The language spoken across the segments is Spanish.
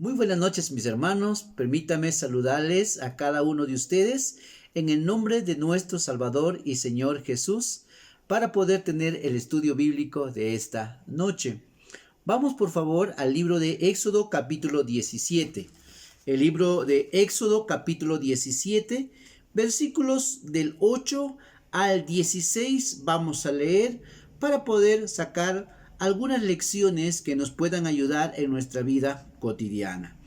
Muy buenas noches, mis hermanos. Permítame saludarles a cada uno de ustedes en el nombre de nuestro Salvador y Señor Jesús para poder tener el estudio bíblico de esta noche. Vamos por favor al libro de Éxodo capítulo 17. El libro de Éxodo capítulo 17, versículos del 8 al 16 vamos a leer para poder sacar algunas lecciones que nos puedan ayudar en nuestra vida cotidiana.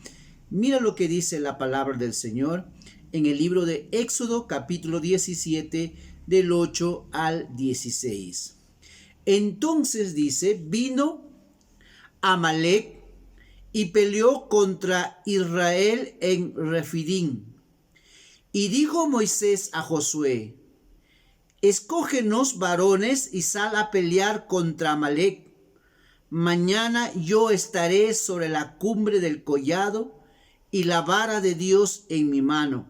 Mira lo que dice la palabra del Señor en el libro de Éxodo capítulo 17 del 8 al 16. Entonces dice, vino Amalec y peleó contra Israel en Refidim. Y dijo Moisés a Josué, escógenos varones y sal a pelear contra Amalec. Mañana yo estaré sobre la cumbre del collado y la vara de Dios en mi mano.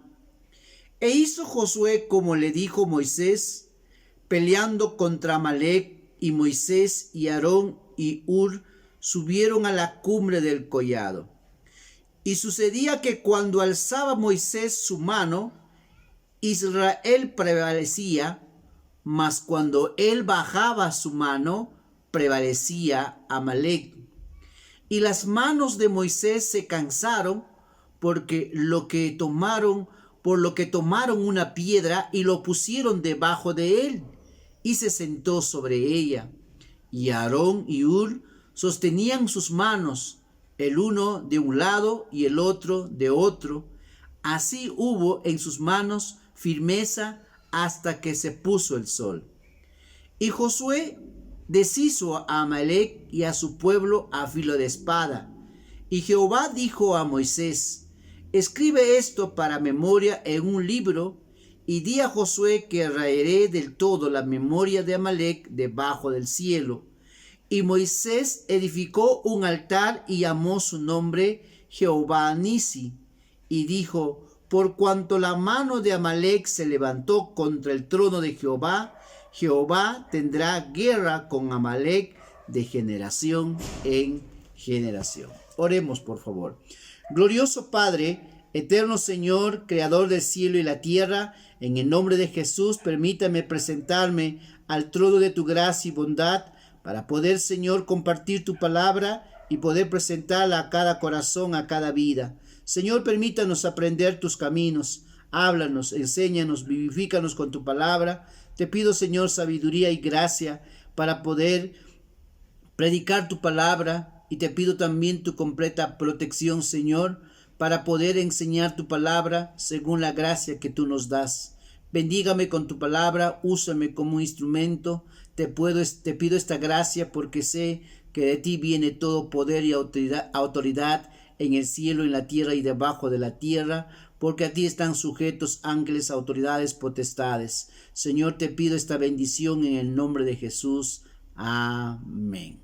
E hizo Josué como le dijo Moisés, peleando contra Amalec, y Moisés y Aarón y Hur subieron a la cumbre del collado. Y sucedía que cuando alzaba Moisés su mano, Israel prevalecía, mas cuando él bajaba su mano, prevalecía Amalec. Y las manos de Moisés se cansaron por lo que tomaron una piedra y lo pusieron debajo de él, y se sentó sobre ella. Y Aarón y Hur sostenían sus manos, el uno de un lado y el otro de otro. Así hubo en sus manos firmeza hasta que se puso el sol. Y Josué deshizo a Amalec y a su pueblo a filo de espada. Y Jehová dijo a Moisés, escribe esto para memoria en un libro, y di a Josué que raeré del todo la memoria de Amalec debajo del cielo. Y Moisés edificó un altar y llamó su nombre Jehová Nisi, y dijo, por cuanto la mano de Amalec se levantó contra el trono de Jehová, Jehová tendrá guerra con Amalec de generación en generación. Oremos, por favor. Glorioso Padre, eterno Señor, Creador del cielo y la tierra, en el nombre de Jesús, permítame presentarme al trono de tu gracia y bondad para poder, Señor, compartir tu palabra y poder presentarla a cada corazón, a cada vida. Señor, permítanos aprender tus caminos. Háblanos, enséñanos, vivifícanos con tu palabra. Te pido, Señor, sabiduría y gracia para poder predicar tu palabra, y te pido también tu completa protección, Señor, para poder enseñar tu palabra según la gracia que tú nos das. Bendígame con tu palabra, úsame como instrumento. Te pido esta gracia porque sé que de ti viene todo poder y autoridad en el cielo, en la tierra y debajo de la tierra, porque a ti están sujetos ángeles, autoridades, potestades. Señor, te pido esta bendición en el nombre de Jesús. Amén.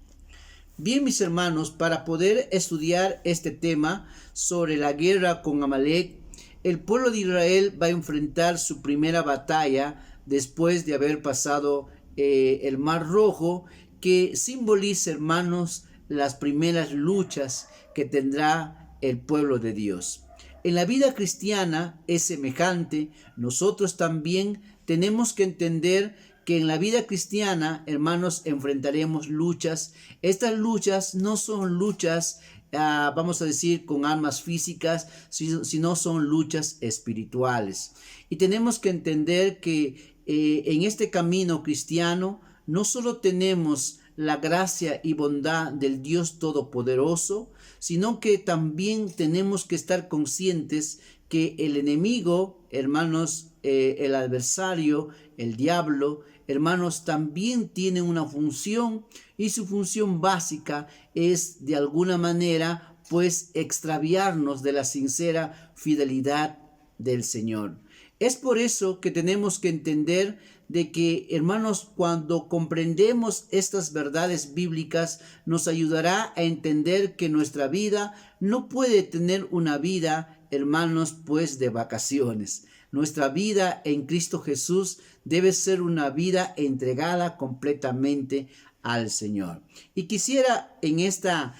Bien, mis hermanos, para poder estudiar este tema sobre la guerra con Amalec, el pueblo de Israel va a enfrentar su primera batalla después de haber pasado el Mar Rojo, que simboliza, hermanos, las primeras luchas que tendrá el pueblo de Dios. En la vida cristiana es semejante. Nosotros también tenemos que entender que en la vida cristiana, hermanos, enfrentaremos luchas. Estas luchas no son luchas, vamos a decir, con armas físicas, sino son luchas espirituales. Y tenemos que entender que en este camino cristiano no solo tenemos la gracia y bondad del Dios Todopoderoso, sino que también tenemos que estar conscientes que el enemigo, hermanos, el adversario, el diablo, hermanos, también tiene una función, y su función básica es de alguna manera pues extraviarnos de la sincera fidelidad del Señor. Es por eso que tenemos que entender de que, hermanos, cuando comprendemos estas verdades bíblicas, nos ayudará a entender que nuestra vida no puede tener una vida, hermanos, pues de vacaciones. Nuestra vida en Cristo Jesús debe ser una vida entregada completamente al Señor. Y quisiera en esta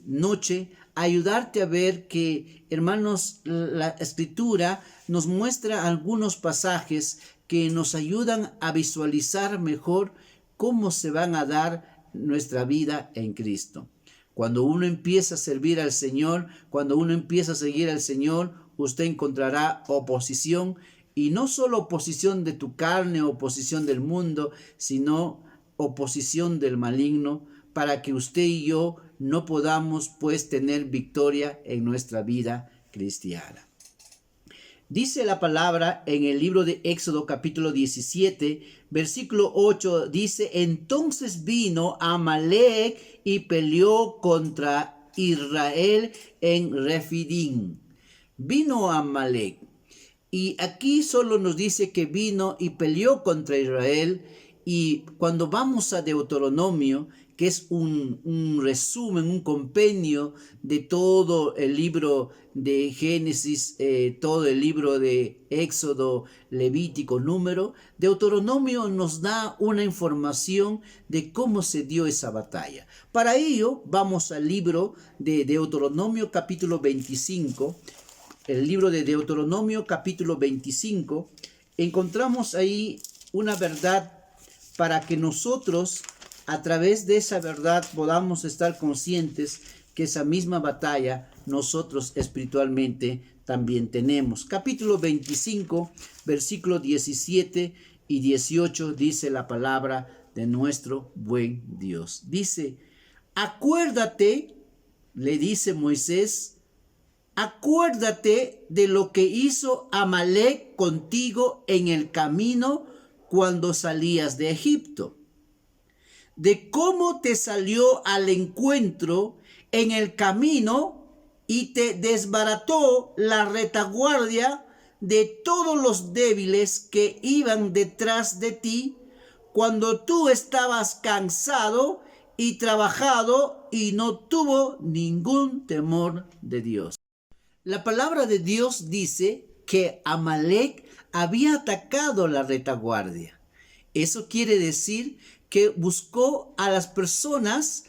noche ayudarte a ver que, hermanos, la Escritura nos muestra algunos pasajes que nos ayudan a visualizar mejor cómo se van a dar nuestra vida en Cristo. Cuando uno empieza a servir al Señor, cuando uno empieza a seguir al Señor, usted encontrará oposición, y no solo oposición de tu carne, oposición del mundo, sino oposición del maligno, para que usted y yo no podamos pues tener victoria en nuestra vida cristiana. Dice la palabra en el libro de Éxodo capítulo 17, versículo 8, dice: entonces vino Amalec y peleó contra Israel en Refidim. Vino Amalec. Y aquí solo nos dice que vino y peleó contra Israel. Y cuando vamos a Deuteronomio, que es un resumen, un compendio de todo el libro de Génesis, todo el libro de Éxodo, Levítico, Número, Deuteronomio nos da una información de cómo se dio esa batalla. Para ello vamos al libro de Deuteronomio capítulo 25. El libro de Deuteronomio capítulo 25, encontramos ahí una verdad para que nosotros a través de esa verdad podamos estar conscientes que esa misma batalla nosotros espiritualmente también tenemos. Capítulo 25, versículos 17 y 18 dice la palabra de nuestro buen Dios. Dice: acuérdate, le dice Moisés, acuérdate de lo que hizo Amalec contigo en el camino cuando salías de Egipto, de cómo te salió al encuentro en el camino y te desbarató la retaguardia de todos los débiles que iban detrás de ti cuando tú estabas cansado y trabajado y no tuvo ningún temor de Dios. La palabra de Dios dice que Amalec había atacado la retaguardia. Eso quiere decir que buscó a las personas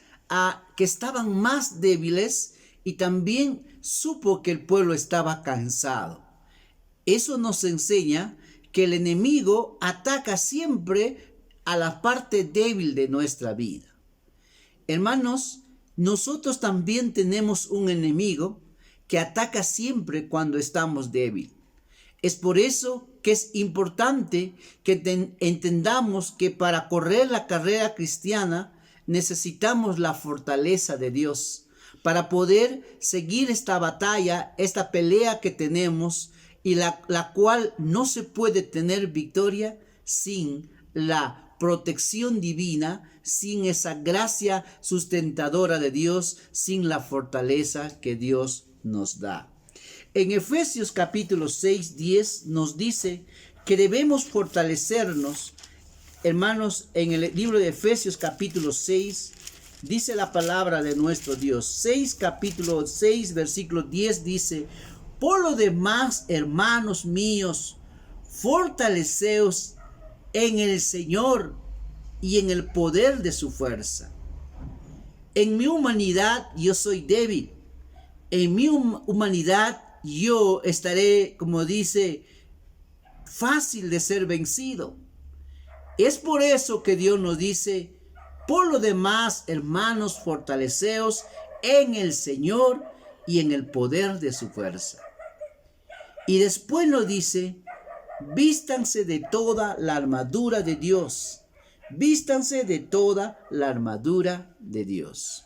que estaban más débiles, y también supo que el pueblo estaba cansado. Eso nos enseña que el enemigo ataca siempre a la parte débil de nuestra vida. Hermanos, nosotros también tenemos un enemigo que ataca siempre cuando estamos débiles. Es por eso que es importante que entendamos que para correr la carrera cristiana necesitamos la fortaleza de Dios para poder seguir esta batalla, esta pelea que tenemos, y la cual no se puede tener victoria sin la protección divina, sin esa gracia sustentadora de Dios, sin la fortaleza que Dios nos da. En Efesios capítulo 6, 10 nos dice que debemos fortalecernos. Hermanos, en el libro de Efesios capítulo 6 dice la palabra de nuestro Dios. Capítulo 6, versículo 10 dice: por lo demás, hermanos míos, fortaleceos en el Señor y en el poder de su fuerza. En mi humanidad yo soy débil. En mi humanidad yo estaré, como dice, fácil de ser vencido. Es por eso que Dios nos dice: por lo demás, hermanos, fortaleceos en el Señor y en el poder de su fuerza. Y después nos dice: vístanse de toda la armadura de Dios. Vístanse de toda la armadura de Dios.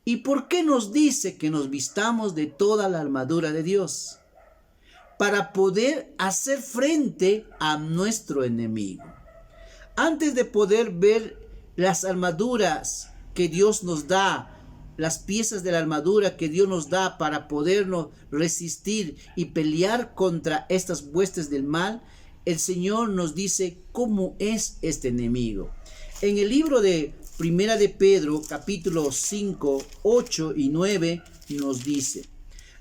¿Y por qué nos dice que nos vistamos de toda la armadura de Dios? Para poder hacer frente a nuestro enemigo. Antes de poder ver las armaduras que Dios nos da, las piezas de la armadura que Dios nos da para podernos resistir y pelear contra estas huestes del mal, el Señor nos dice cómo es este enemigo. En el libro de Primera de Pedro, capítulo 5, 8 y 9, nos dice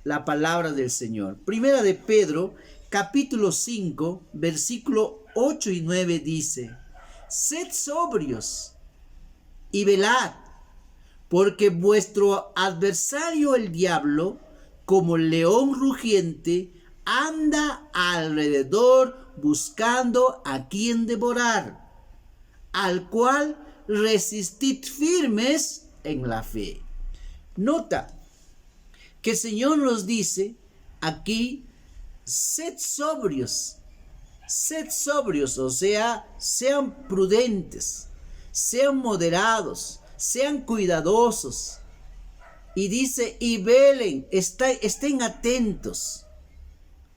la palabra del Señor. Primera de Pedro, capítulo 5, versículo 8 y 9 dice: sed sobrios y velad, Porque vuestro adversario el diablo, como león rugiente, anda alrededor buscando a quien devorar, al cual resistid firmes en la fe. Nota que el Señor nos dice aquí, sed sobrios, o sea, sean prudentes, sean moderados, sean cuidadosos. Y dice, y velen, estén atentos,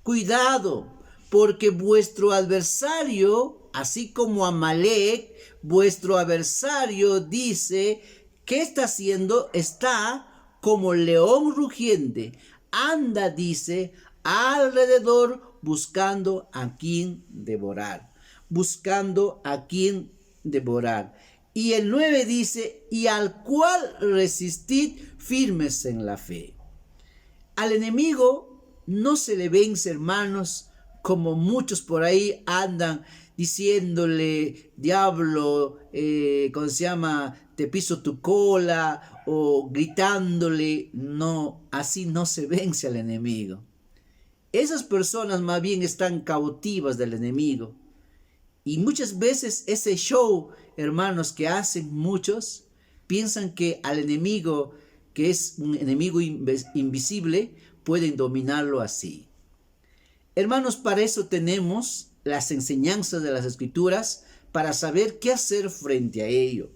cuidado, porque vuestro adversario, así como Amalek, vuestro adversario dice, ¿qué está haciendo? Está como león rugiente, anda, dice, alrededor buscando a quien devorar, buscando a quien devorar. Y el 9 dice, y al cual resistid firmes en la fe. Al enemigo no se le vence, hermanos, como muchos por ahí andan diciéndole, diablo, ¿cómo se llama? Te piso tu cola, o gritándole. No, así no se vence al enemigo. Esas personas más bien están cautivas del enemigo. Y muchas veces ese show, hermanos, que hacen muchos, piensan que al enemigo, que es un enemigo invisible, pueden dominarlo así. Hermanos, para eso tenemos las enseñanzas de las Escrituras, para saber qué hacer frente a ello.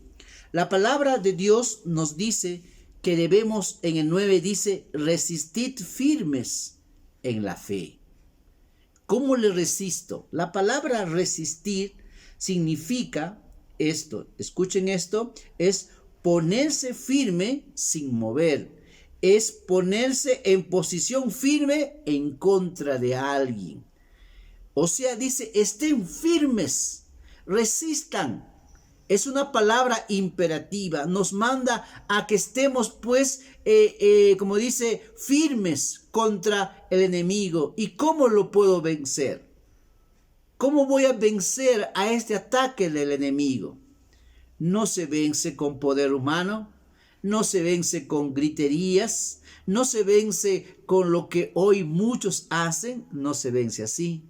La palabra de Dios nos dice que debemos, en el 9 dice, resistid firmes en la fe. ¿Cómo le resisto? La palabra resistir significa esto, escuchen esto, es ponerse firme sin mover, es ponerse en posición firme en contra de alguien. O sea, dice, estén firmes, resistan. Es una palabra imperativa, nos manda a que estemos pues, como dice, firmes contra el enemigo. ¿Y cómo lo puedo vencer? ¿Cómo voy a vencer a este ataque del enemigo? No se vence con poder humano, no se vence con griterías, no se vence con lo que hoy muchos hacen, no se vence así.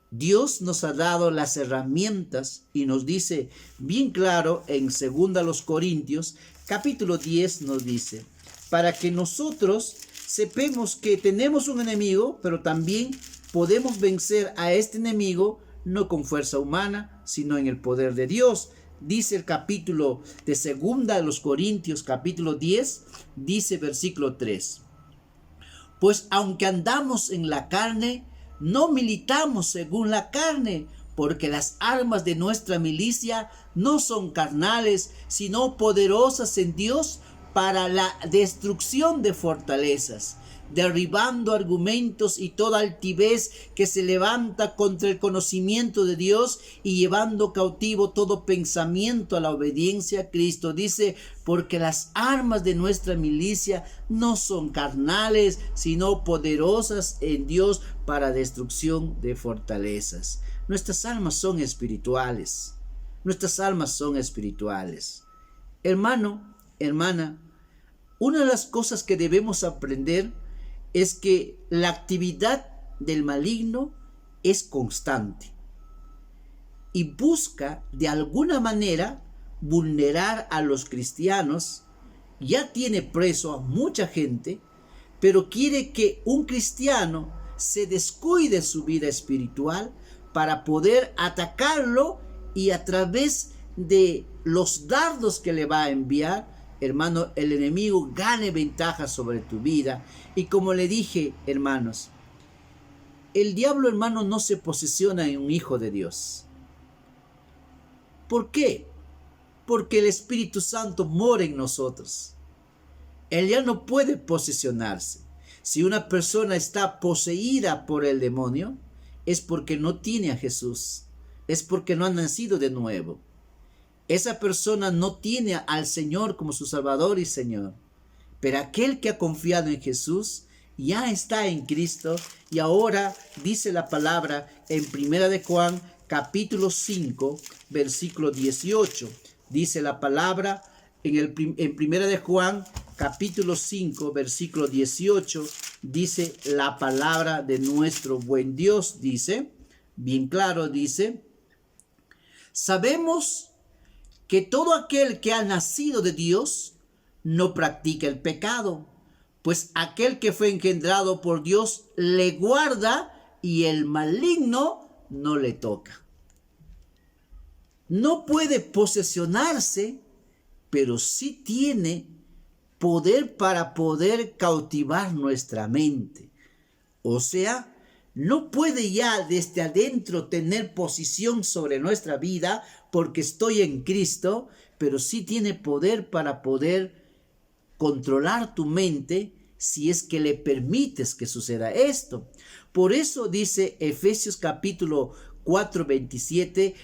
Dios nos ha dado las herramientas y nos dice bien claro en 2 Corintios, capítulo 10 nos dice, para que nosotros sepamos que tenemos un enemigo, pero también podemos vencer a este enemigo no con fuerza humana, sino en el poder de Dios. Dice el capítulo de 2 Corintios, capítulo 10, dice versículo 3. Pues aunque andamos en la carne, no militamos según la carne, porque las armas de nuestra milicia no son carnales, sino poderosas en Dios para la destrucción de fortalezas, derribando argumentos y toda altivez que se levanta contra el conocimiento de Dios y llevando cautivo todo pensamiento a la obediencia a Cristo. Dice, porque las armas de nuestra milicia no son carnales, sino poderosas en Dios para destrucción de fortalezas. Nuestras almas son espirituales. Nuestras almas son espirituales. Hermano, hermana, una de las cosas que debemos aprender es que la actividad del maligno es constante y busca de alguna manera vulnerar a los cristianos. Ya tiene preso a mucha gente, pero quiere que un cristiano se descuide su vida espiritual para poder atacarlo y a través de los dardos que le va a enviar, hermano, el enemigo gane ventaja sobre tu vida. Y como le dije, hermanos, el diablo, hermano, no se posesiona en un hijo de Dios. ¿Por qué? Porque el Espíritu Santo mora en nosotros. Él ya no puede posesionarse. Si una persona está poseída por el demonio, es porque no tiene a Jesús. Es porque no ha nacido de nuevo. Esa persona no tiene al Señor como su Salvador y Señor. Pero aquel que ha confiado en Jesús ya está en Cristo. Y ahora dice la palabra en 1 de Juan, capítulo 5, versículo 18. Dice la palabra, en Primera de Juan, capítulo 5, versículo 18, dice la palabra de nuestro buen Dios, dice, bien claro, dice, sabemos que todo aquel que ha nacido de Dios no practica el pecado, pues aquel que fue engendrado por Dios le guarda y el maligno no le toca. No puede posesionarse, pero sí tiene poder para poder cautivar nuestra mente. O sea, no puede ya desde adentro tener posición sobre nuestra vida porque estoy en Cristo, pero sí tiene poder para poder controlar tu mente si es que le permites que suceda esto. Por eso dice Efesios capítulo 4, 27,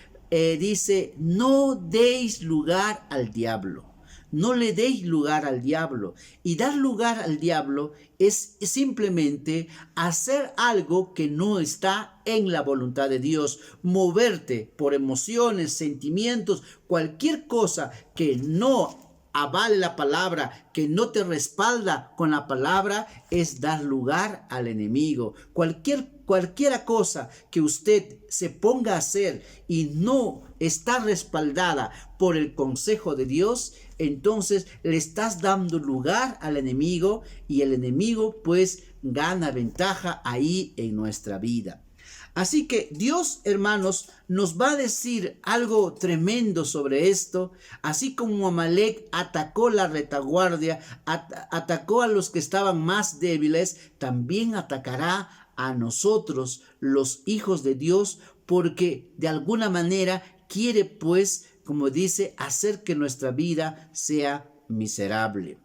dice, no deis lugar al diablo. No le deis lugar al diablo. Y dar lugar al diablo es simplemente hacer algo que no está en la voluntad de Dios. Moverte por emociones, sentimientos, cualquier cosa que no avale la palabra, que no te respalda con la palabra, es dar lugar al enemigo. Cualquiera cosa que usted se ponga a hacer y no está respaldada por el consejo de Dios, entonces le estás dando lugar al enemigo y el enemigo pues gana ventaja ahí en nuestra vida. Así que Dios, hermanos, nos va a decir algo tremendo sobre esto. Así como Amalek atacó la retaguardia, atacó a los que estaban más débiles, también atacará a nosotros, los hijos de Dios, porque de alguna manera quiere, pues, como dice, hacer que nuestra vida sea miserable.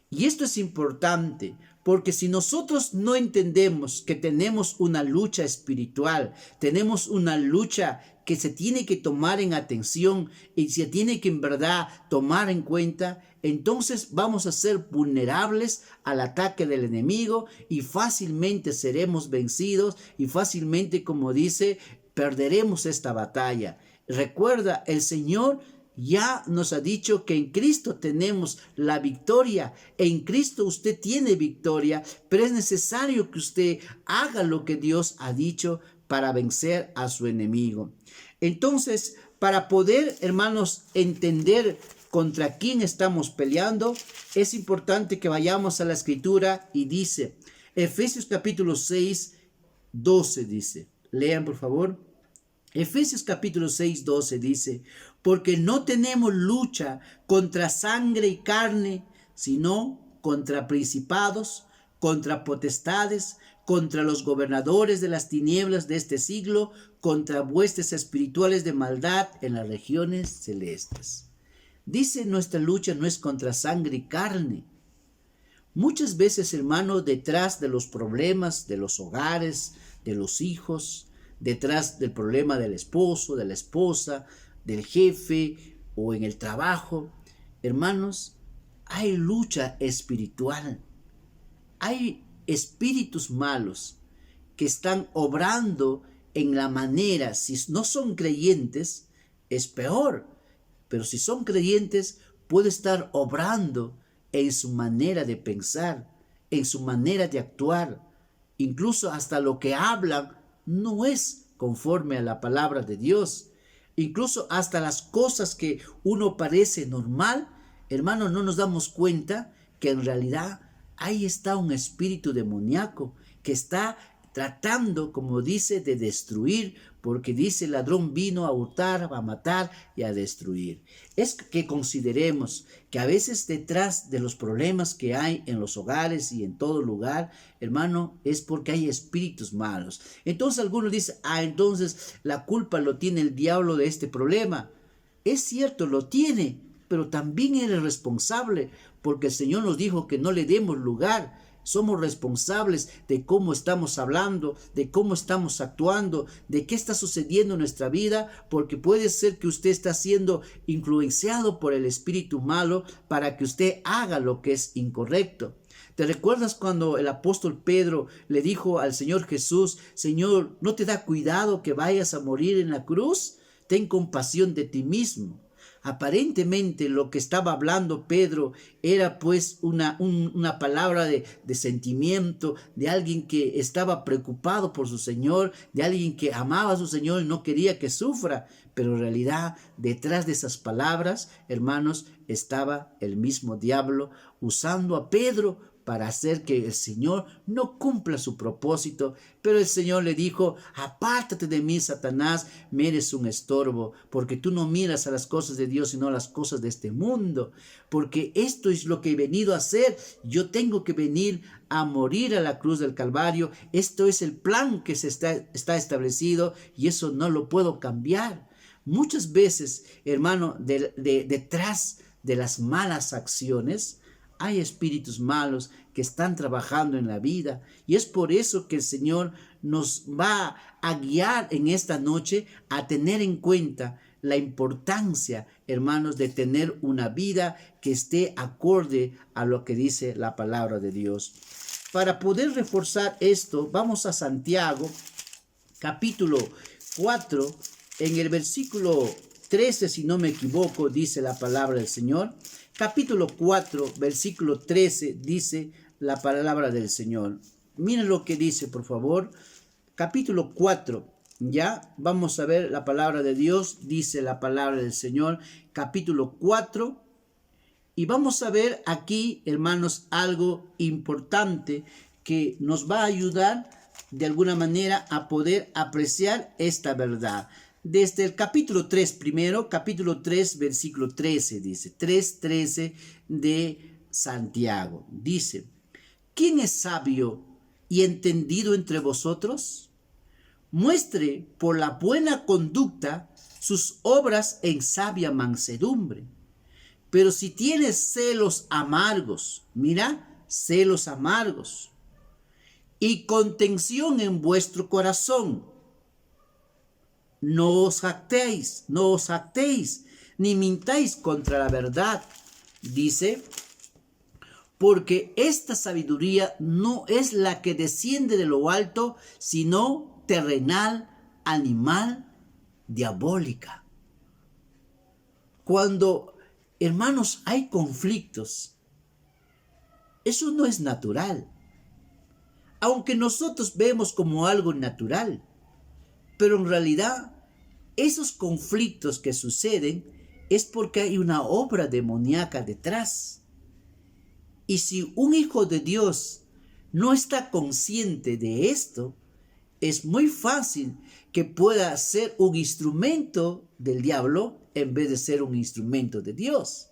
Y esto es importante, porque si nosotros no entendemos que tenemos una lucha espiritual, tenemos una lucha que se tiene que tomar en atención y se tiene que en verdad tomar en cuenta, entonces vamos a ser vulnerables al ataque del enemigo y fácilmente seremos vencidos y fácilmente, como dice, perderemos esta batalla. Recuerda, el Señor ya nos ha dicho que en Cristo tenemos la victoria. En Cristo usted tiene victoria, pero es necesario que usted haga lo que Dios ha dicho para vencer a su enemigo. Entonces, para poder, hermanos, entender contra quién estamos peleando, es importante que vayamos a la Escritura y dice, Efesios capítulo 6, 12 dice, lean por favor. Efesios capítulo 6, 12 dice, porque no tenemos lucha contra sangre y carne, sino contra principados, contra potestades, contra los gobernadores de las tinieblas de este siglo, contra huestes espirituales de maldad en las regiones celestes. Dice, nuestra lucha no es contra sangre y carne. Muchas veces, hermano, detrás de los problemas de los hogares, de los hijos, detrás del problema del esposo, de la esposa, del jefe o en el trabajo, hermanos, hay lucha espiritual. Hay espíritus malos que están obrando en la manera, si no son creyentes, es peor, pero si son creyentes, puede estar obrando en su manera de pensar, en su manera de actuar, incluso hasta lo que hablan no es conforme a la palabra de Dios. Incluso hasta las cosas que uno parece normal, hermanos, no nos damos cuenta que en realidad ahí está un espíritu demoníaco que está tratando, como dice, de destruir, porque dice, el ladrón vino a hurtar, a matar y a destruir. Es que consideremos que a veces detrás de los problemas que hay en los hogares y en todo lugar, hermano, es porque hay espíritus malos. Entonces algunos dicen, entonces la culpa lo tiene el diablo de este problema. Es cierto, lo tiene, pero también eres responsable, porque el Señor nos dijo que no le demos lugar. Somos responsables de cómo estamos hablando, de cómo estamos actuando, de qué está sucediendo en nuestra vida, porque puede ser que usted está siendo influenciado por el espíritu malo para que usted haga lo que es incorrecto. ¿Te recuerdas cuando el apóstol Pedro le dijo al Señor Jesús, Señor, ¿no te da cuidado que vayas a morir en la cruz? Ten compasión de ti mismo. Aparentemente lo que estaba hablando Pedro era pues una palabra de sentimiento, de alguien que estaba preocupado por su Señor, de alguien que amaba a su Señor y no quería que sufra. Pero en realidad detrás de esas palabras, hermanos, estaba el mismo diablo usando a Pedro para hacer que el Señor no cumpla su propósito. Pero el Señor le dijo: apártate de mí, Satanás, me eres un estorbo, porque tú no miras a las cosas de Dios, sino a las cosas de este mundo. Porque esto es lo que he venido a hacer. Yo tengo que venir a morir a la cruz del Calvario. Esto es el plan que está establecido, y eso no lo puedo cambiar. Muchas veces, hermano, detrás de las malas acciones, hay espíritus malos que están trabajando en la vida, y es por eso que el Señor nos va a guiar en esta noche a tener en cuenta la importancia, hermanos, de tener una vida que esté acorde a lo que dice la palabra de Dios. Para poder reforzar esto, vamos a Santiago, capítulo 4, en el versículo 13, si no me equivoco, dice la palabra del Señor. Capítulo 4, versículo 13, dice la palabra del Señor. Miren lo que dice, por favor. Capítulo 4, ya vamos a ver la palabra de Dios, dice la palabra del Señor. Capítulo 4, y vamos a ver aquí, hermanos, algo importante que nos va a ayudar de alguna manera a poder apreciar esta verdad. Desde el capítulo 3 primero, capítulo 3, versículo 13, dice, 3:13 de Santiago. Dice: ¿quién es sabio y entendido entre vosotros? Muestre por la buena conducta sus obras en sabia mansedumbre. Pero si tienes celos amargos, mira, celos amargos, y contención en vuestro corazón, no os jactéis, ni mintáis contra la verdad. Dice: porque esta sabiduría no es la que desciende de lo alto, sino terrenal, animal, diabólica. Cuando, hermanos, hay conflictos, eso no es natural. Aunque nosotros vemos como algo natural, pero en realidad esos conflictos que suceden es porque hay una obra demoníaca detrás. Y si un hijo de Dios no está consciente de esto, es muy fácil que pueda ser un instrumento del diablo en vez de ser un instrumento de Dios.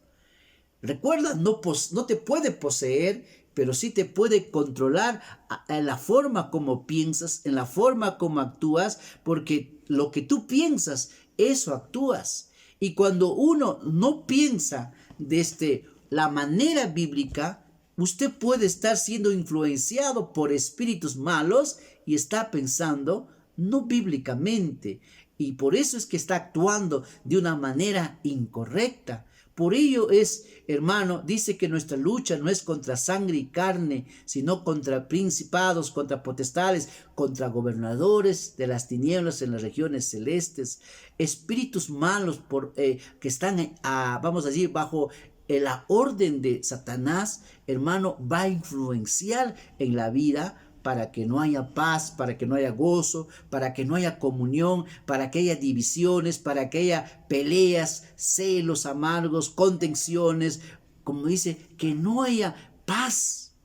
Recuerda, no te puede poseer, pero sí te puede controlar en la forma como piensas, en la forma como actúas, porque lo que tú piensas, eso actúas. Y cuando uno no piensa desde la manera bíblica, usted puede estar siendo influenciado por espíritus malos y está pensando no bíblicamente. Y por eso es que está actuando de una manera incorrecta. Por ello es, hermano, dice que nuestra lucha no es contra sangre y carne, sino contra principados, contra potestades, contra gobernadores de las tinieblas en las regiones celestes, espíritus malos que están, vamos a decir, bajo la orden de Satanás, hermano, va a influenciar en la vida para que no haya paz, para que no haya gozo, para que no haya comunión, para que haya divisiones, para que haya peleas, celos amargos, contenciones, como dice, que no haya paz,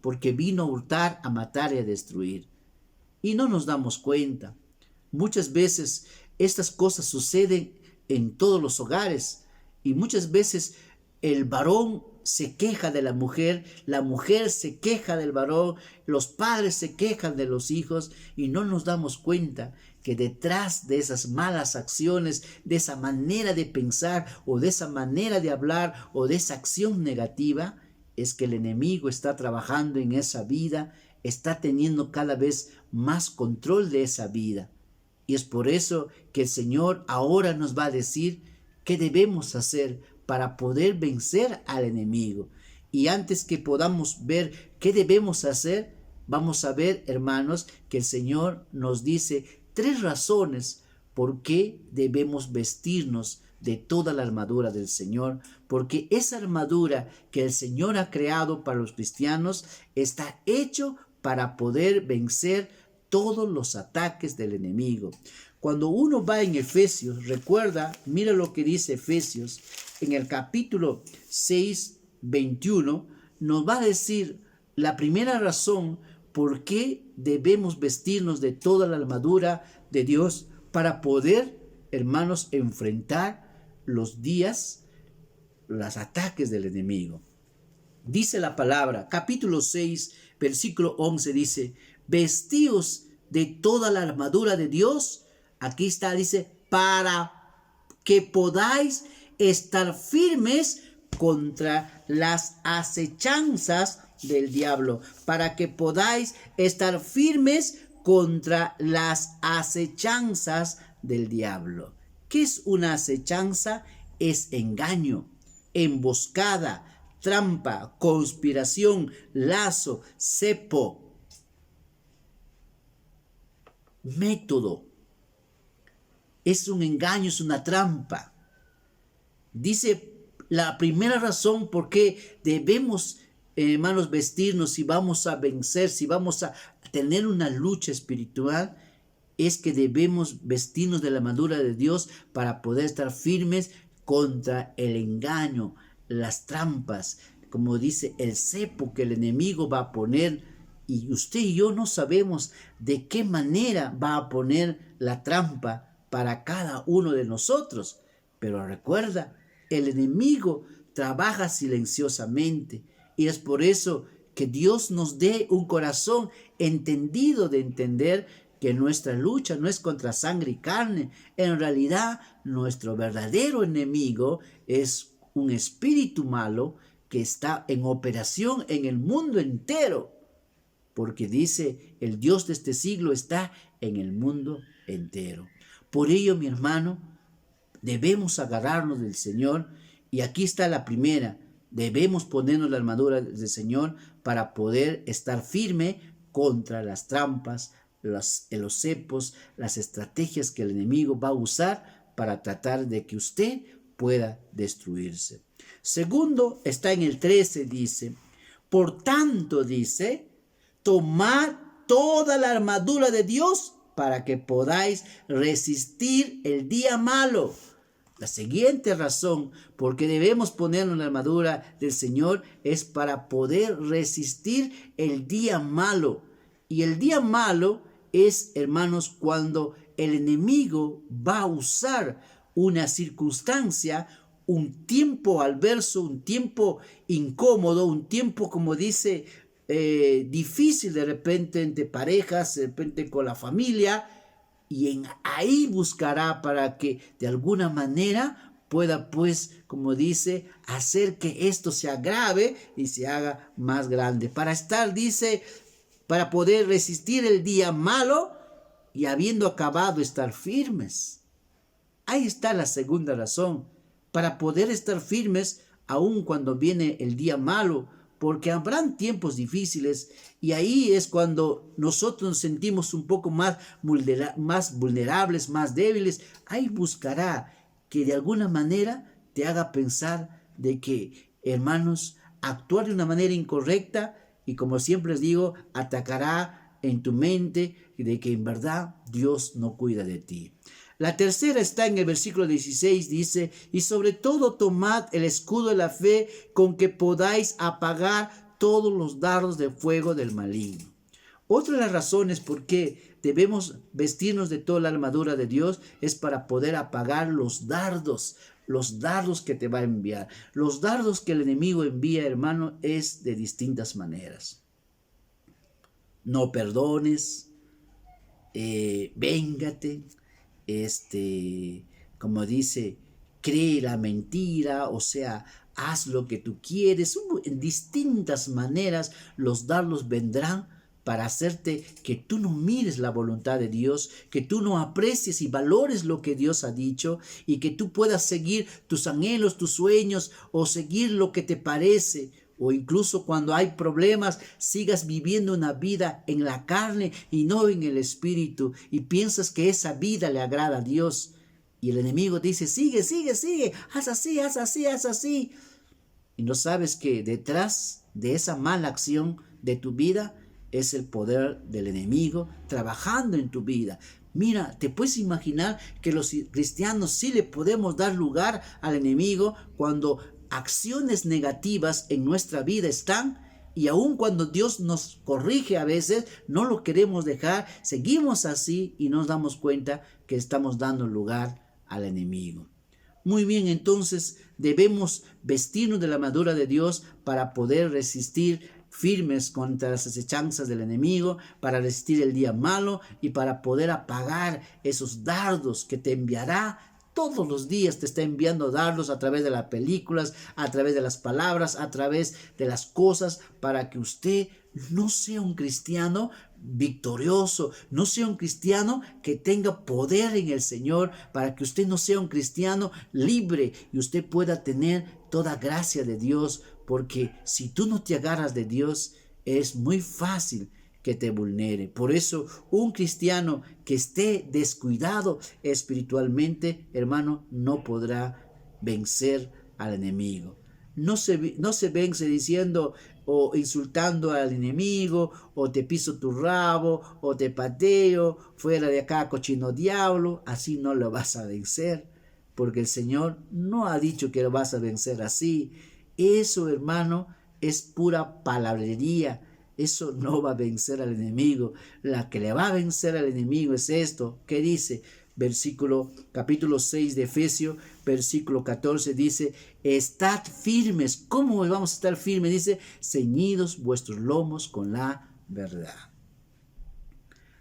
porque vino a hurtar, a matar y a destruir. Y no nos damos cuenta. Muchas veces estas cosas suceden en todos los hogares, y muchas veces el varón se queja de la mujer se queja del varón, los padres se quejan de los hijos, y no nos damos cuenta que detrás de esas malas acciones, de esa manera de pensar o de esa manera de hablar o de esa acción negativa, es que el enemigo está trabajando en esa vida, está teniendo cada vez más control de esa vida. Y es por eso que el Señor ahora nos va a decir qué debemos hacer para poder vencer al enemigo. Y antes que podamos ver qué debemos hacer, vamos a ver, hermanos, que el Señor nos dice 3 razones por qué debemos vestirnos de toda la armadura del Señor, porque esa armadura que el Señor ha creado para los cristianos está hecho para poder vencer todos los ataques del enemigo. Cuando uno va en Efesios, recuerda, mira lo que dice Efesios, en el capítulo 6, 21, nos va a decir la primera razón por qué debemos vestirnos de toda la armadura de Dios para poder, hermanos, enfrentar los días, los ataques del enemigo. Dice la palabra, capítulo 6, versículo 11, dice, vestíos de toda la armadura de Dios. Aquí está, dice, para que podáis estar firmes contra las acechanzas del diablo, para que podáis estar firmes contra las acechanzas del diablo. ¿Qué es una acechanza? Es engaño, emboscada, trampa, conspiración, lazo, cepo, método. Es un engaño, es una trampa. Dice la primera razón por qué debemos, hermanos, vestirnos si vamos a vencer, si vamos a tener una lucha espiritual, es que debemos vestirnos de la armadura de Dios para poder estar firmes contra el engaño, las trampas, como dice el cepo que el enemigo va a poner, y usted y yo no sabemos de qué manera va a poner la trampa para cada uno de nosotros. Pero recuerda, el enemigo trabaja silenciosamente, y es por eso que Dios nos dé un corazón entendido de entender que nuestra lucha no es contra sangre y carne. En realidad, nuestro verdadero enemigo es un espíritu malo que está en operación en el mundo entero, porque dice, el Dios de este siglo está en el mundo entero. Por ello, mi hermano, debemos agarrarnos del Señor, y aquí está la primera: debemos ponernos la armadura del Señor para poder estar firme contra las trampas, los cepos, las estrategias que el enemigo va a usar para tratar de que usted pueda destruirse. Segundo, está en el 13, dice, por tanto, dice, tomad toda la armadura de Dios para que podáis resistir el día malo. La siguiente razón por qué debemos ponernos la armadura del Señor es para poder resistir el día malo. Y el día malo es, hermanos, cuando el enemigo va a usar una circunstancia, un tiempo adverso, un tiempo incómodo, un tiempo, como dice, difícil de repente entre parejas, de repente con la familia, y ahí buscará para que de alguna manera pueda, pues, como dice, hacer que esto se agrave y se haga más grande. Para estar, dice, para poder resistir el día malo y habiendo acabado estar firmes. Ahí está la segunda razón, para poder estar firmes aun cuando viene el día malo, porque habrán tiempos difíciles, y ahí es cuando nosotros nos sentimos un poco más vulnerables, más débiles. Ahí buscará que de alguna manera te haga pensar de que, hermanos, actuar de una manera incorrecta, y como siempre les digo, atacará en tu mente de que en verdad Dios no cuida de ti. La tercera está en el versículo 16, dice, y sobre todo tomad el escudo de la fe con que podáis apagar todos los dardos de fuego del maligno. Otra de las razones por qué debemos vestirnos de toda la armadura de Dios es para poder apagar los dardos que te va a enviar. Los dardos que el enemigo envía, hermano, es de distintas maneras. No perdones, véngate, como dice, cree la mentira, o sea, haz lo que tú quieres. En distintas maneras los dardos vendrán para hacerte que tú no mires la voluntad de Dios, que tú no aprecies y valores lo que Dios ha dicho, y que tú puedas seguir tus anhelos, tus sueños, o seguir lo que te parece, o incluso cuando hay problemas, sigas viviendo una vida en la carne y no en el espíritu, y piensas que esa vida le agrada a Dios. Y el enemigo dice, sigue, sigue, sigue, haz así, haz así, haz así. Y no sabes que detrás de esa mala acción de tu vida es el poder del enemigo trabajando en tu vida. Mira, ¿te puedes imaginar que los cristianos sí le podemos dar lugar al enemigo cuando acciones negativas en nuestra vida están? Y aun cuando Dios nos corrige a veces, no lo queremos dejar, seguimos así y nos damos cuenta que estamos dando lugar al enemigo. Muy bien, entonces debemos vestirnos de la armadura de Dios para poder resistir firmes contra las acechanzas del enemigo, para resistir el día malo y para poder apagar esos dardos que te enviará. Todos los días te está enviando dardos a través de las películas, a través de las palabras, a través de las cosas, para que usted no sea un cristiano victorioso, no sea un cristiano que tenga poder en el Señor, para que usted no sea un cristiano libre y usted pueda tener toda gracia de Dios, porque si tú no te agarras de Dios, es muy fácil que te vulnere. Por eso, un cristiano que esté descuidado espiritualmente, hermano, no podrá vencer al enemigo. No se vence diciendo o insultando al enemigo, o te piso tu rabo, o te pateo, fuera de acá, cochino diablo. Así no lo vas a vencer, porque el Señor no ha dicho que lo vas a vencer así. Eso, hermano, es pura palabrería. Eso no va a vencer al enemigo. La que le va a vencer al enemigo es esto. ¿Qué dice? Capítulo 6 de Efesios, versículo 14 dice, estad firmes. ¿Cómo vamos a estar firmes? Dice, ceñidos vuestros lomos con la verdad.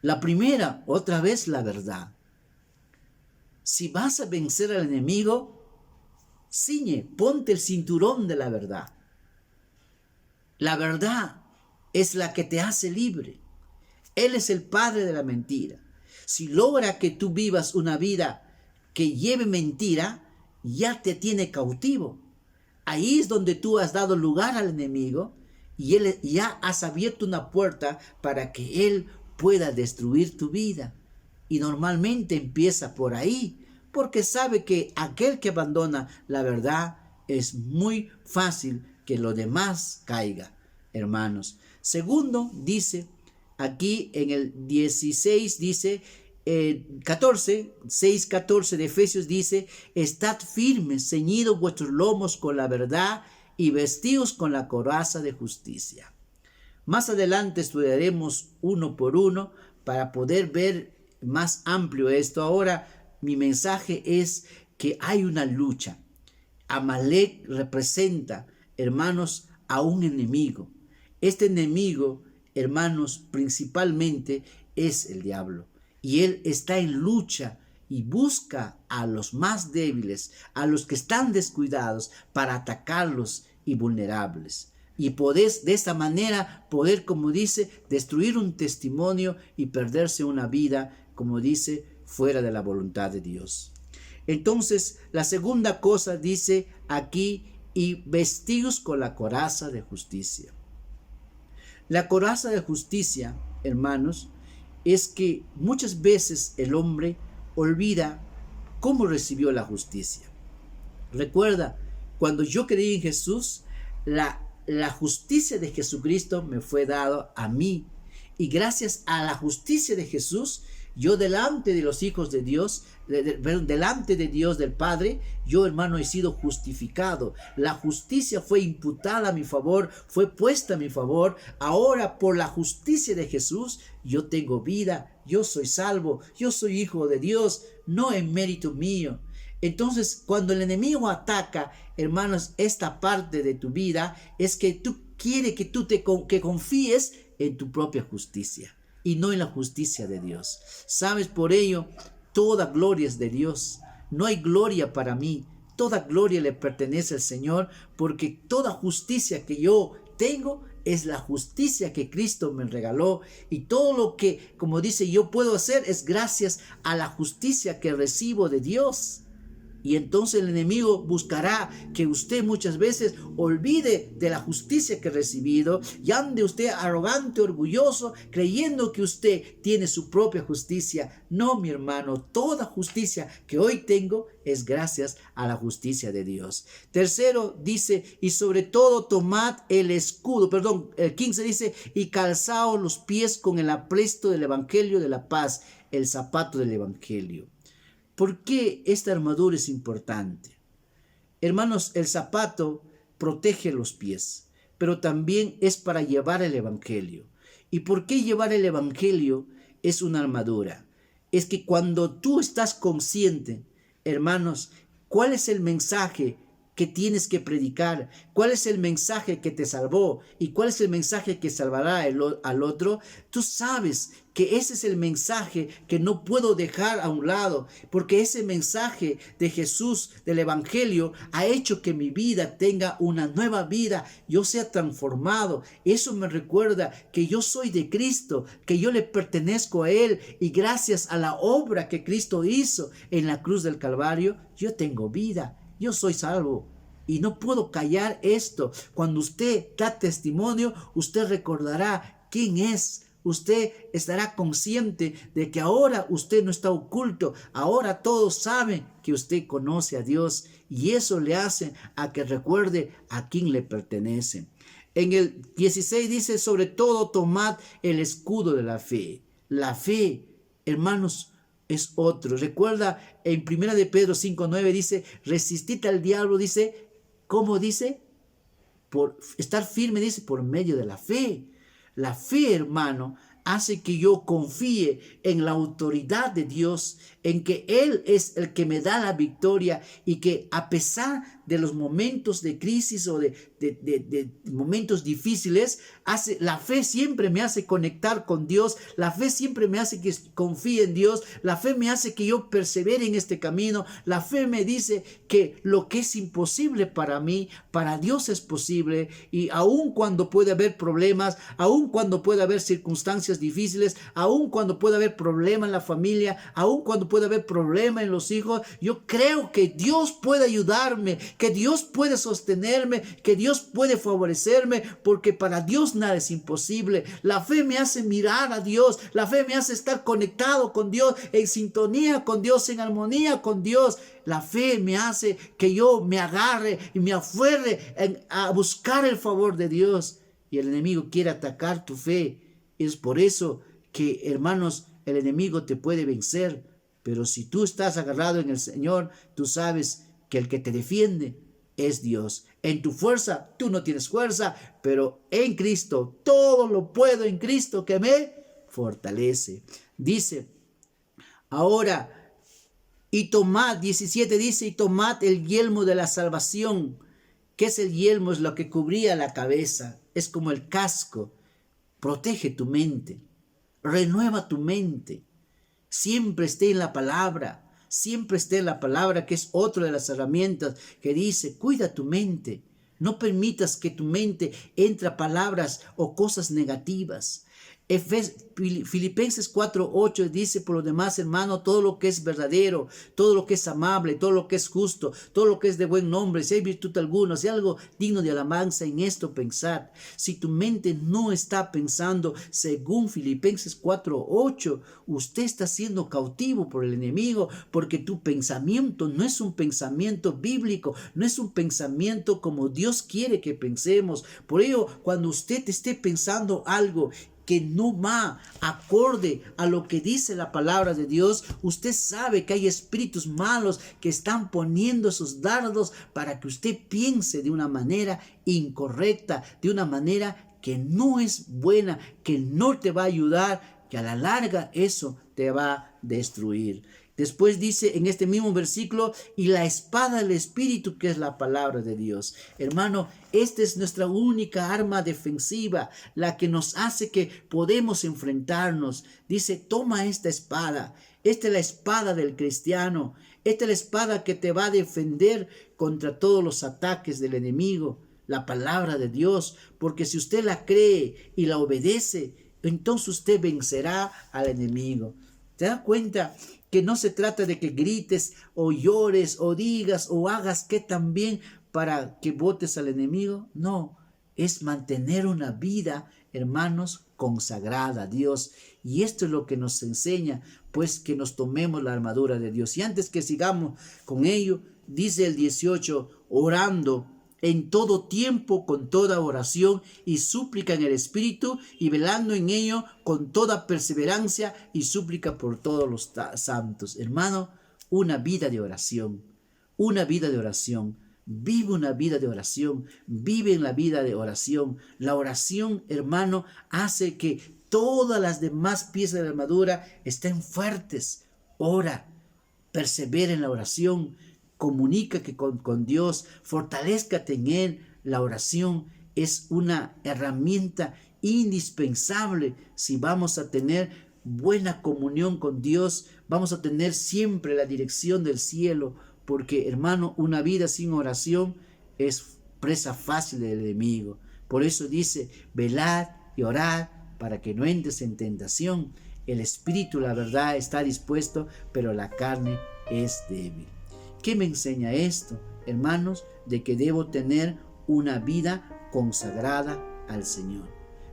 La primera, otra vez la verdad. Si vas a vencer al enemigo, ciñe, ponte el cinturón de la verdad. La verdad es la que te hace libre. Él es el padre de la mentira. Si logra que tú vivas una vida que lleve mentira, ya te tiene cautivo. Ahí es donde tú has dado lugar al enemigo y él ya has abierto una puerta para que él pueda destruir tu vida. Y normalmente empieza por ahí, porque sabe que aquel que abandona la verdad es muy fácil que lo demás caiga, hermanos. Segundo, dice aquí en el 16, dice 6:14 de Efesios dice, estad firmes, ceñidos vuestros lomos con la verdad y vestidos con la coraza de justicia. Más adelante estudiaremos uno por uno para poder ver más amplio esto. Ahora mi mensaje es que hay una lucha. Amalek representa, hermanos, a un enemigo. Este enemigo, hermanos, principalmente es el diablo. Y él está en lucha y busca a los más débiles, a los que están descuidados, para atacarlos y vulnerables. Y podés de esta manera poder, como dice, destruir un testimonio y perderse una vida, como dice, fuera de la voluntad de Dios. Entonces, la segunda cosa dice aquí, y vestidos con la coraza de justicia. La coraza de justicia, hermanos, es que muchas veces el hombre olvida cómo recibió la justicia. Recuerda, cuando yo creí en Jesús, la justicia de Jesucristo me fue dado a mí. Y gracias a la justicia de Jesús, yo delante de los hijos de Dios, delante de Dios del Padre, yo, hermano, he sido justificado. La justicia fue imputada a mi favor, fue puesta a mi favor. Ahora, por la justicia de Jesús, yo tengo vida, yo soy salvo, yo soy hijo de Dios, no en mérito mío. Entonces, cuando el enemigo ataca, hermanos, esta parte de tu vida, es que tú quiere que tú que confíes en tu propia justicia y no en la justicia de Dios. ¿Sabes? Por ello, toda gloria es de Dios. No hay gloria para mí. Toda gloria le pertenece al Señor, porque toda justicia que yo tengo es la justicia que Cristo me regaló, y todo lo que, como dice, yo puedo hacer es gracias a la justicia que recibo de Dios. Y entonces el enemigo buscará que usted muchas veces olvide de la justicia que ha recibido y ande usted arrogante, orgulloso, creyendo que usted tiene su propia justicia. No, mi hermano, toda justicia que hoy tengo es gracias a la justicia de Dios. Tercero dice, y sobre todo tomad el escudo, el 15 dice, y calzaos los pies con el apresto del evangelio de la paz, el zapato del evangelio. ¿Por qué esta armadura es importante? Hermanos, el zapato protege los pies, pero también es para llevar el evangelio. ¿Y por qué llevar el evangelio es una armadura? Es que cuando tú estás consciente, hermanos, ¿cuál es el mensaje que tienes que predicar? ¿Cuál es el mensaje que te salvó? ¿Y cuál es el mensaje que salvará al otro? Tú sabes que ese es el mensaje que no puedo dejar a un lado, porque ese mensaje de Jesús, del evangelio, ha hecho que mi vida tenga una nueva vida, yo sea transformado. Eso me recuerda que yo soy de Cristo, que yo le pertenezco a Él, y gracias a la obra que Cristo hizo en la cruz del Calvario, yo tengo vida. Yo soy salvo y no puedo callar esto. Cuando usted da testimonio, usted recordará quién es. Usted estará consciente de que ahora usted no está oculto. Ahora todos saben que usted conoce a Dios, y eso le hace a que recuerde a quién le pertenece. En el 16 dice, sobre todo tomad el escudo de la fe. La fe, hermanos, es otro. Recuerda en 1 de Pedro 5:9 dice, resistid al diablo, dice, ¿cómo dice? Por estar firme, dice, por medio de la fe. La fe, hermano, hace que yo confíe en la autoridad de Dios, en que Él es el que me da la victoria, y que a pesar de los momentos de crisis o de momentos difíciles, la fe siempre me hace conectar con Dios, la fe siempre me hace que confíe en Dios, la fe me hace que yo persevere en este camino, la fe me dice que lo que es imposible para mí, para Dios es posible, y aun cuando puede haber problemas, aun cuando puede haber circunstancias difíciles, aun cuando puede haber problema en la familia, aun cuando puede haber problema en los hijos, yo creo que Dios puede ayudarme, que Dios puede sostenerme, que Dios puede favorecerme, porque para Dios nada es imposible. La fe me hace mirar a Dios, la fe me hace estar conectado con Dios, en sintonía con Dios, en armonía con Dios. La fe me hace que yo me agarre y me aferre a buscar el favor de Dios. Y el enemigo quiere atacar tu fe. Es por eso que, hermanos, el enemigo te puede vencer. Pero si tú estás agarrado en el Señor, tú sabes que el que te defiende es Dios. En tu fuerza, tú no tienes fuerza, pero en Cristo, todo lo puedo en Cristo que me fortalece. Dice, ahora, y tomad, 17 dice, y tomad el yelmo de la salvación. ¿Qué es el yelmo? Es lo que cubría la cabeza, es como el casco. Protege tu mente, renueva tu mente, siempre esté en la palabra. Siempre esté en la palabra, que es otra de las herramientas que dice, cuida tu mente. No permitas que tu mente entre a palabras o cosas negativas. Filipenses 4:8 dice, por lo demás, hermano, todo lo que es verdadero, todo lo que es amable, todo lo que es justo, todo lo que es de buen nombre, si hay virtud alguna, si hay algo digno de alabanza, en esto pensad. Si tu mente no está pensando según Filipenses 4:8, usted está siendo cautivo por el enemigo, porque tu pensamiento no es un pensamiento bíblico, no es un pensamiento como Dios quiere que pensemos. Por ello, cuando usted esté pensando algo que no va acorde a lo que dice la palabra de Dios, usted sabe que hay espíritus malos que están poniendo esos dardos para que usted piense de una manera incorrecta, de una manera que no es buena, que no te va a ayudar, que a la larga eso te va a destruir. Después dice en este mismo versículo, y la espada del Espíritu, que es la palabra de Dios. Hermano, esta es nuestra única arma defensiva, la que nos hace que podemos enfrentarnos. Dice, toma esta espada. Esta es la espada del cristiano. Esta es la espada que te va a defender contra todos los ataques del enemigo. La palabra de Dios, porque si usted la cree y la obedece, entonces usted vencerá al enemigo. ¿Te das cuenta que no se trata de que grites o llores o digas o hagas que también para que votes al enemigo. No, es mantener una vida, hermanos, consagrada a Dios. Y esto es lo que nos enseña, pues, que nos tomemos la armadura de Dios. Y antes que sigamos con ello, dice el 18, orando en todo tiempo con toda oración y súplica en el Espíritu, y velando en ello con toda perseverancia y súplica por todos los santos. Hermano, una vida de oración, una vida de oración. Vive una vida de oración, vive en la vida de oración. La oración, hermano, hace que todas las demás piezas de la armadura estén fuertes. Ora, persevera en la oración, comunícate con Dios, fortalézcate en Él. La oración es una herramienta indispensable si vamos a tener buena comunión con Dios, vamos a tener siempre la dirección del cielo, porque, hermano, una vida sin oración es presa fácil del enemigo. Por eso dice, velad y orad para que no entres en tentación. El espíritu, la verdad, está dispuesto, pero la carne es débil. ¿Qué me enseña esto, hermanos? De que debo tener una vida consagrada al Señor.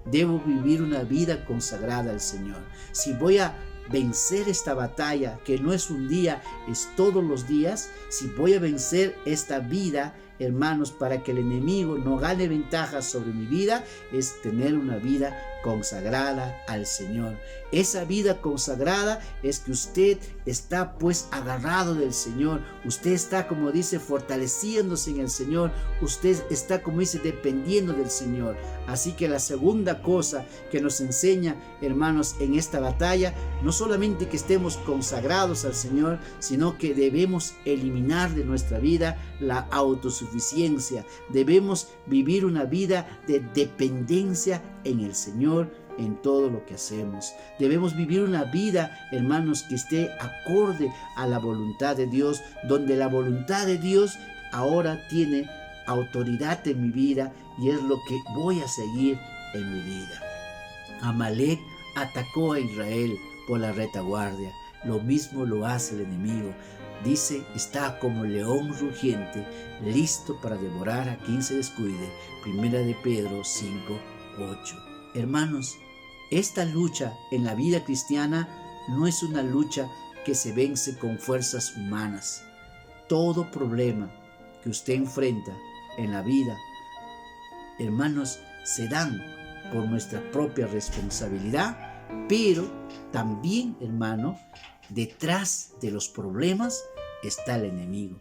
Debo vivir una vida consagrada al Señor. Si voy a vencer esta batalla, que no es un día, es todos los días, si voy a vencer esta vida, hermanos, para que el enemigo no gane ventaja sobre mi vida, es tener una vida consagrada al Señor. Esa vida consagrada es que usted está pues agarrado del Señor, usted está, como dice, fortaleciéndose en el Señor, usted está, como dice, dependiendo del Señor. Así que la segunda cosa que nos enseña, hermanos, en esta batalla, no solamente que estemos consagrados al Señor, sino que debemos eliminar de nuestra vida la autosuficiencia. Debemos vivir una vida de dependencia en el Señor en todo lo que hacemos. Debemos vivir una vida, hermanos, que esté acorde a la voluntad de Dios, donde la voluntad de Dios ahora tiene autoridad en mi vida y es lo que voy a seguir en mi vida. Amalek atacó a Israel por la retaguardia. Lo mismo lo hace el enemigo. Dice, está como león rugiente, listo para devorar a quien se descuide. Primera de Pedro 5:8. Hermanos, esta lucha en la vida cristiana no es una lucha que se vence con fuerzas humanas. Todo problema que usted enfrenta en la vida, hermanos, se dan por nuestra propia responsabilidad, pero también, hermano, detrás de los problemas está el enemigo.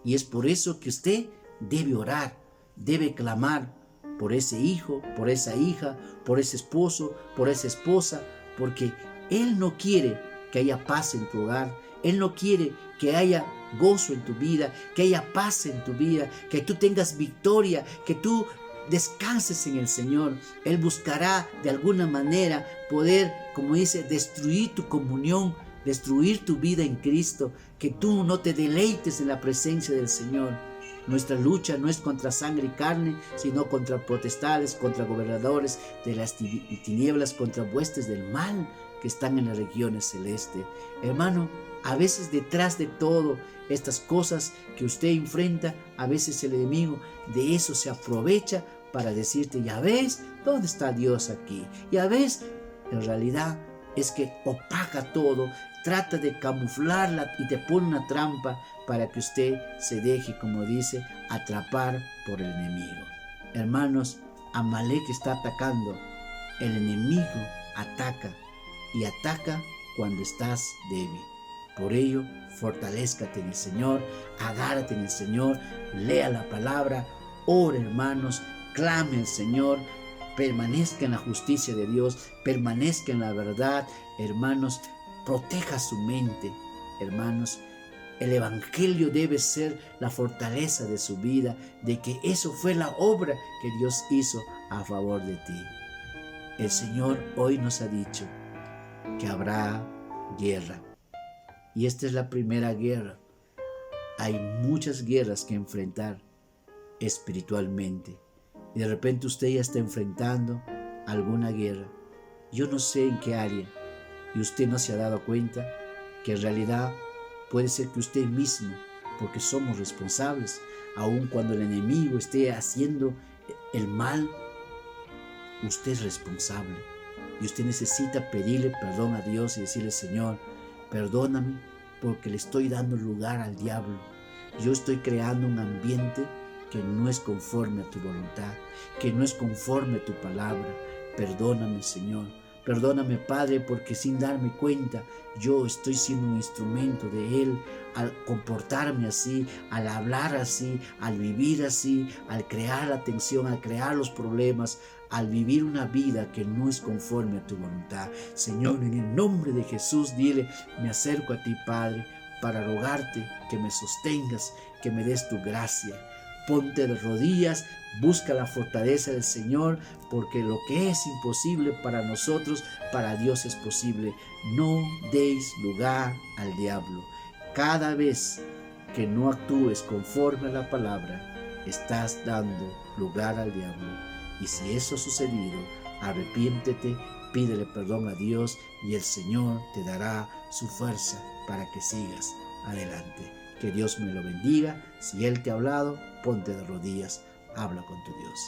Y es por eso que usted debe orar, debe clamar por ese hijo, por esa hija, por ese esposo, por esa esposa, porque Él no quiere que haya paz en tu hogar, Él no quiere que haya gozo en tu vida, que haya paz en tu vida, que tú tengas victoria, que tú descanses en el Señor. Él buscará de alguna manera poder, como dice, destruir tu comunión, destruir tu vida en Cristo, que tú no te deleites en la presencia del Señor. Nuestra lucha no es contra sangre y carne, sino contra potestades, contra gobernadores de las tinieblas, contra huestes del mal que están en las regiones celestes. Hermano, a veces detrás de todo estas cosas que usted enfrenta, a veces el enemigo de eso se aprovecha para decirte, ya ves, ¿dónde está Dios aquí? Ya ves, en realidad es que opaca todo, trata de camuflarla y te pone una trampa para que usted se deje, como dice, atrapar por el enemigo. Hermanos, Amalek está atacando. El enemigo ataca y ataca cuando estás débil. Por ello, fortalézcate en el Señor, agárrate en el Señor, lea la palabra, ore, hermanos, clame al Señor, permanezca en la justicia de Dios, permanezca en la verdad, hermanos, proteja su mente, hermanos. El evangelio debe ser la fortaleza de su vida, de que eso fue la obra que Dios hizo a favor de ti. El Señor hoy nos ha dicho que habrá guerra. Y esta es la primera guerra. Hay muchas guerras que enfrentar espiritualmente. Y de repente usted ya está enfrentando alguna guerra. Yo no sé en qué área. Y usted no se ha dado cuenta. que en realidad puede ser que usted mismo, porque somos responsables, aun cuando el enemigo esté haciendo el mal, usted es responsable. Y usted necesita pedirle perdón a Dios y decirle: Señor, perdóname porque le estoy dando lugar al diablo. Yo estoy creando un ambiente que no es conforme a tu voluntad, que no es conforme a tu palabra. Perdóname, Señor. Perdóname, Padre, porque sin darme cuenta yo estoy siendo un instrumento de Él al comportarme así, al hablar así, al vivir así, al crear la tensión, al crear los problemas, al vivir una vida que no es conforme a tu voluntad. Señor, en el nombre de Jesús, dile: me acerco a ti, Padre, para rogarte que me sostengas, que me des tu gracia. Ponte de rodillas, busca la fortaleza del Señor, porque lo que es imposible para nosotros, para Dios es posible. No deis lugar al diablo. Cada vez que no actúes conforme a la palabra, estás dando lugar al diablo. Y si eso ha sucedido, arrepiéntete, pídele perdón a Dios y el Señor te dará su fuerza para que sigas adelante. Que Dios me lo bendiga. Si Él te ha hablado, ponte de rodillas, habla con tu Dios.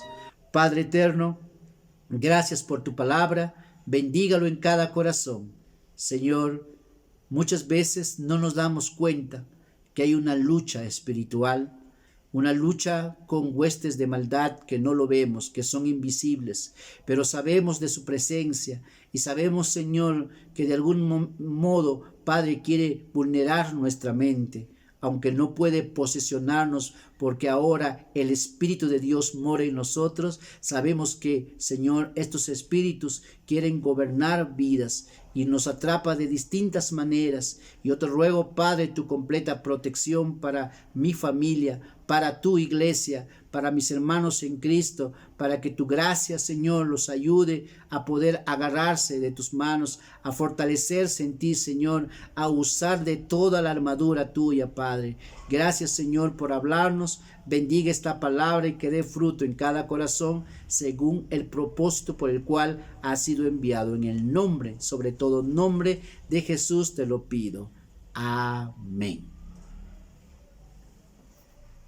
Padre eterno, gracias por tu palabra, bendígalo en cada corazón. Señor, muchas veces no nos damos cuenta que hay una lucha espiritual, una lucha con huestes de maldad que no lo vemos, que son invisibles, pero sabemos de su presencia y sabemos, Señor, que de algún modo, Padre, quiere vulnerar nuestra mente, aunque no puede posesionarnos, porque ahora el Espíritu de Dios mora en nosotros. Sabemos que, Señor, estos espíritus quieren gobernar vidas y nos atrapa de distintas maneras. Yo te ruego, Padre, tu completa protección para mi familia, para tu iglesia, para mis hermanos en Cristo, para que tu gracia, Señor, los ayude a poder agarrarse de tus manos, a fortalecerse en ti, Señor, a usar de toda la armadura tuya, Padre. Gracias, Señor, por hablarnos. Bendiga esta palabra y que dé fruto en cada corazón según el propósito por el cual ha sido enviado. En el nombre, sobre todo nombre de Jesús te lo pido. Amén.